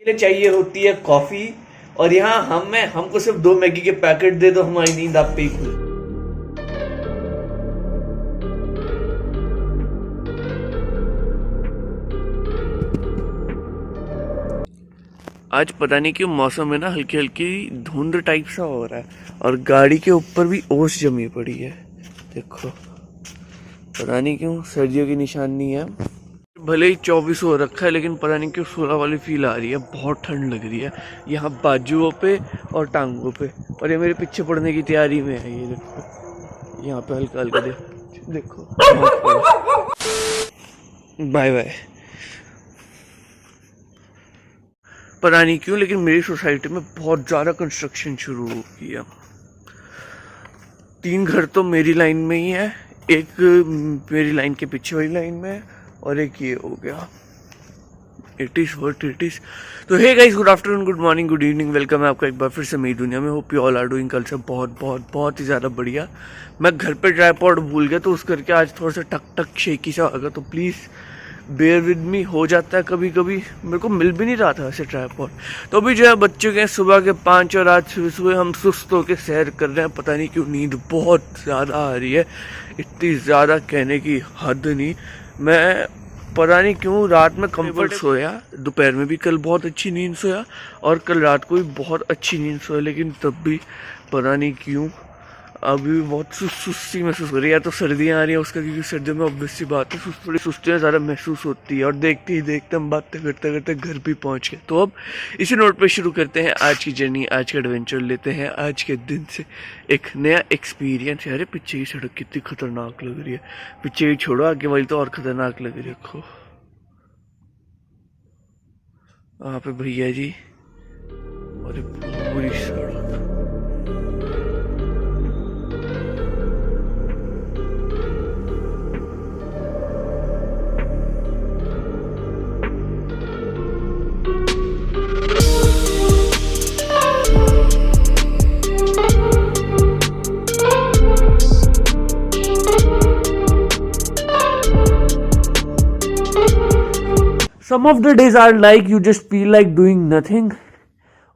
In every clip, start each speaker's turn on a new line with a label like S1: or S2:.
S1: लिए चाहिए होती है कॉफी और यहाँ हमको सिर्फ 2 मैगी के पैकेट दे दो, हमारी नींद आप पे ही खुल। आज पता नहीं क्यों मौसम में ना हल्की हल्की धुंध टाइप सा हो रहा है और गाड़ी के ऊपर भी ओस जमी पड़ी है। देखो पता नहीं क्यों सर्दियों की निशानी है। भले ही 24 हो रखा है लेकिन पता नहीं क्यों 16 वाली फील आ रही है। बहुत ठंड लग रही है यहाँ बाजुओं पे और टांगों पे, और ये मेरे पीछे पड़ने की तैयारी में है। ये देखो यहाँ पे हल्का हल्का देखो। Bye bye. पता नहीं क्यों लेकिन मेरी सोसाइटी में बहुत ज़्यादा कंस्ट्रक्शन शुरू हो गया। 3 घर तो मेरी लाइन में ही है, एक मेरी लाइन के पीछे वाली लाइन में है और एक ये हो गया। It is what it is. तो hey guys, good afternoon, good morning, good evening, welcome है आपका एक बार फिर से मेरी दुनिया में। Hope you all are doing कल से बहुत ही ज़्यादा बढ़िया। मैं घर पे ट्राइपॉड भूल गया तो उस करके आज थोड़ा सा टक टक शेकी सा होगा, तो प्लीज़ बेयर विद मी। हो जाता है कभी कभी, मेरे को मिल भी नहीं रहा था ऐसे ट्राइपॉड। तो अभी जो है बच्चों के सुबह के 5 और आज सुबह हम सुस्त होकर सैर कर रहे हैं। पता नहीं क्यों नींद बहुत ज़्यादा आ रही है, इतनी ज़्यादा कहने की हद नहीं। मैं पता नहीं क्यों रात में कंफर्ट सोया, दोपहर में भी कल बहुत अच्छी नींद सोया और कल रात को भी बहुत अच्छी नींद सोया, लेकिन तब भी पता नहीं क्यों अभी भी बहुत सुस्ती महसूस हो रही है। तो सर्दियाँ आ रही है उसका, क्योंकि सर्दियों में ऑब्वियस सी बात है थोड़ी सुस्तियाँ ज़्यादा महसूस होती है। और देखते ही देखते हम बातें करते करते घर भी पहुँच गए। तो अब इसी नोट पे शुरू करते हैं आज की जर्नी, आज का एडवेंचर लेते हैं आज के दिन से एक नया एक्सपीरियंस। यार पीछे की सड़क कितनी खतरनाक लग रही है, पीछे ही छोड़ो आगे वाली तो और खतरनाक लग रही है। देखो वहाँ पे भैया जी और पूरी सड़क। Some of the days are like you just feel like doing nothing।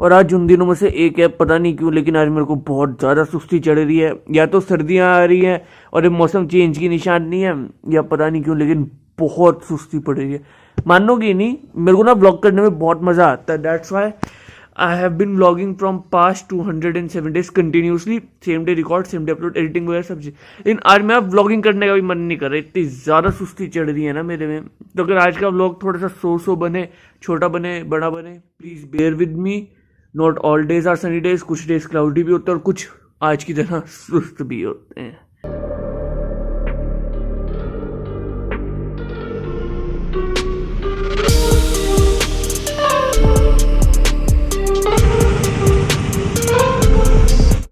S1: और आज उन दिनों में से एक है, पता नहीं क्यों लेकिन आज मेरे को बहुत ज़्यादा सुस्ती चढ़ रही है। या तो सर्दियाँ आ रही हैं और ये मौसम चेंज की निशानी है, या पता नहीं क्यों लेकिन बहुत सुस्ती पड़ रही है। मानोगे नहीं, मेरे को ना व्लॉग करने में बहुत मज़ा आता है। That's why I have been vlogging from past 207 days continuously, same day record, same day upload, editing वगैरह सब चीज़। लेकिन आज मैं व्लॉगिंग करने का भी मन नहीं कर रहा, इतनी ज़्यादा सुस्ती चढ़ रही है ना मेरे में। तो अगर आज का व्लॉग थोड़ा सा सो बने, छोटा बने, बड़ा बने, please bear with me. Not all days are sunny days, कुछ डेज क्लाउडी भी होते हैं और कुछ आज की तरह सुस्त भी होते हैं।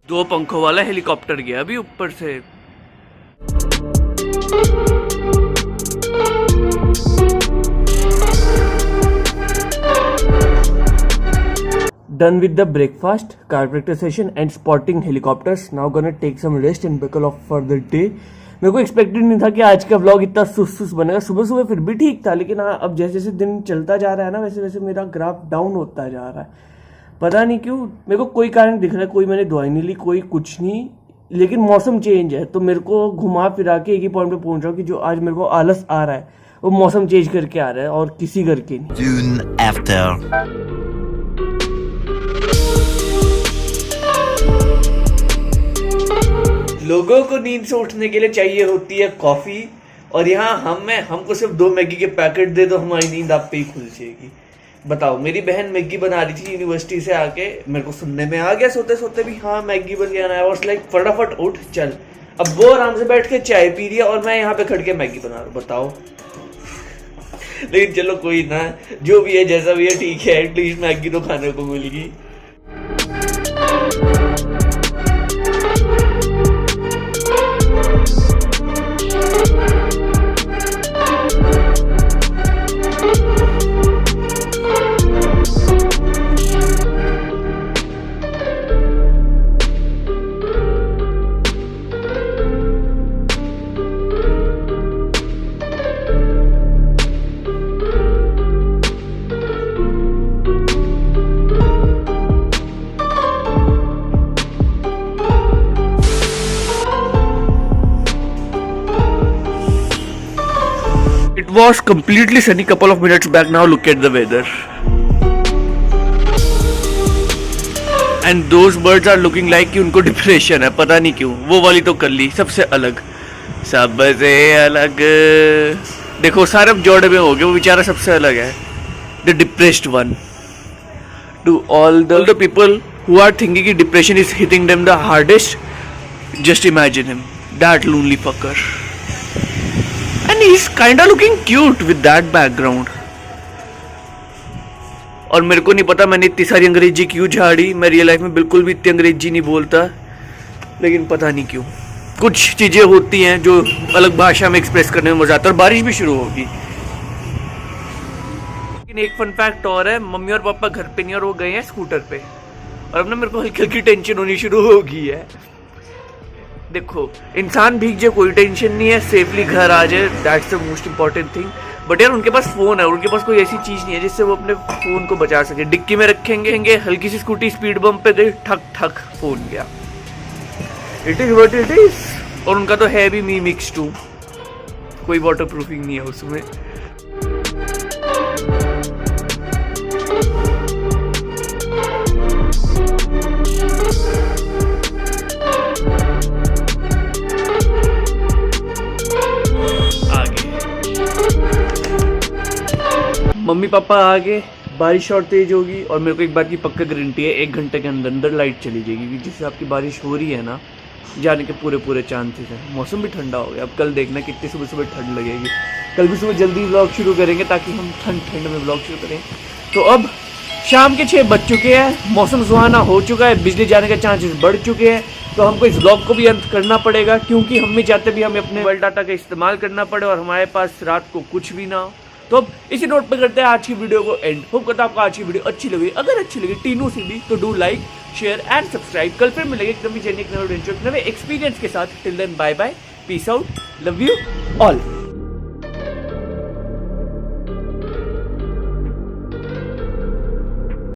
S1: दो पंखों वाला हेलीकॉप्टर गया अभी ऊपर से। Done with the breakfast, chiropractor session and spotting helicopters. Now gonna take some rest and buckle up for the day. मेरे को एक्सपेक्टेड नहीं था कि आज का व्लॉग इतना सुस्त बनेगा। सुबह सुबह फिर भी ठीक था, लेकिन हाँ अब जैसे जैसे दिन चलता जा रहा है ना वैसे वैसे मेरा ग्राफ डाउन होता जा रहा है। पता नहीं क्यों, मेरे को कोई कारण दिख रहा है, कोई मैंने दवाई नहीं ली, कोई कुछ नहीं, लेकिन मौसम चेंज है तो मेरे को घुमा फिरा के एक ही पॉइंट पे पहुंच रहा हूँ कि जो आज मेरे को आलस आ रहा है वो मौसम चेंज करके आ रहा है और किसी करके नहीं।
S2: Soon after.
S1: लोगों को नींद से उठने के लिए चाहिए होती है कॉफी और यहाँ हमको सिर्फ 2 मैगी के पैकेट दे दो, हमारी नींद आप पे ही खुल जाएगी। बताओ, मेरी बहन मैगी बना रही थी यूनिवर्सिटी से आके, मेरे को सुनने में आ गया सोते सोते भी हाँ मैगी बन गया ना। और लाइक फटाफट उठ चल। अब वो आराम से बैठ के चाय पी रही है और मैं यहाँ पे खड़ के मैगी बना रहा हूँ। बताओ लेकिन चलो कोई ना, जो भी है जैसा भी है ठीक है, एटलीस्ट मैगी तो खाने को मिलेगी। was completely sunny couple of minutes back. Now look at the weather. And those birds are looking like कि उनको डिप्रेशन है, पता नहीं क्यों. वो वाली तो कर ली सबसे अलग, सबसे अलग. देखो सारब जोड़े में हो गए, वो बेचारा सबसे अलग है. The depressed one. To all the people who are thinking कि depression is hitting them the hardest, just imagine him, that lonely fucker. And he's kinda looking cute with that background. और मेरे को नहीं पता मैंने इतनी सारी अंग्रेजी क्यों झाड़ी. मैं रियल लाइफ में बिल्कुल भी इतनी अंग्रेजी नहीं बोलता, लेकिन पता नहीं क्यों कुछ चीज़ें होती हैं जो अलग भाषा में एक्सप्रेस करने में मजा आता है. और बारिश भी शुरू होगी. लेकिन एक फन फैक्ट और है, मम्मी और पापा घर पे नहीं और वो गए हैं स्कूटर पे. और अब ना मेरे को हल्की हल्की टेंशन होनी शुरू हो गई है. देखो इंसान भीग जाए कोई टेंशन नहीं है, सेफली घर आ जाए, that's the most important thing. But यार उनके पास फोन है, उनके पास कोई ऐसी चीज नहीं है जिससे वो अपने फोन को बचा सके. डिक्की में रखेंगे, हल्की सी स्कूटी स्पीड बम्प पे गई, ठक ठक फोन गया. It is what it is. और उनका तो है भी मी मिक्स 2, कोई वाटर प्रूफिंग नहीं है उसमें. मम्मी पापा आ गए, बारिश और तेज होगी. और मेरे को एक बात की पक्का गारंटी है, 1 घंटे के अंदर अंदर लाइट चली जाएगी. क्योंकि जिससे आपकी बारिश हो रही है ना, जाने के पूरे चांसेस हैं. मौसम भी ठंडा हो गया. अब कल देखना कितनी सुबह सुबह ठंड लगेगी. कल भी सुबह जल्दी व्लॉग शुरू करेंगे ताकि हम ठंड में व्लॉग शुरू करें. तो अब शाम के 6 बज चुके हैं, मौसम सुहाना हो चुका है, बिजली जाने के चांसेस बढ़ चुके हैं. तो हमको इस व्लॉग को भी अंत करना पड़ेगा, क्योंकि हम भी चाहते भी हमें अपने मोबाइल डाटा का इस्तेमाल करना पड़े और हमारे पास रात को कुछ भी ना हो. तो अब इसी नोट पे करते हैं आज की वीडियो को एंड. होप करता आपको आज की वीडियो अच्छी लगी. अगर अच्छी लगी टीनू से भी तो do like, share and subscribe. कल फिर मिलेंगे एकदम ही नए एक्सपीरियंस के साथ. Till then bye bye, peace out, love you all.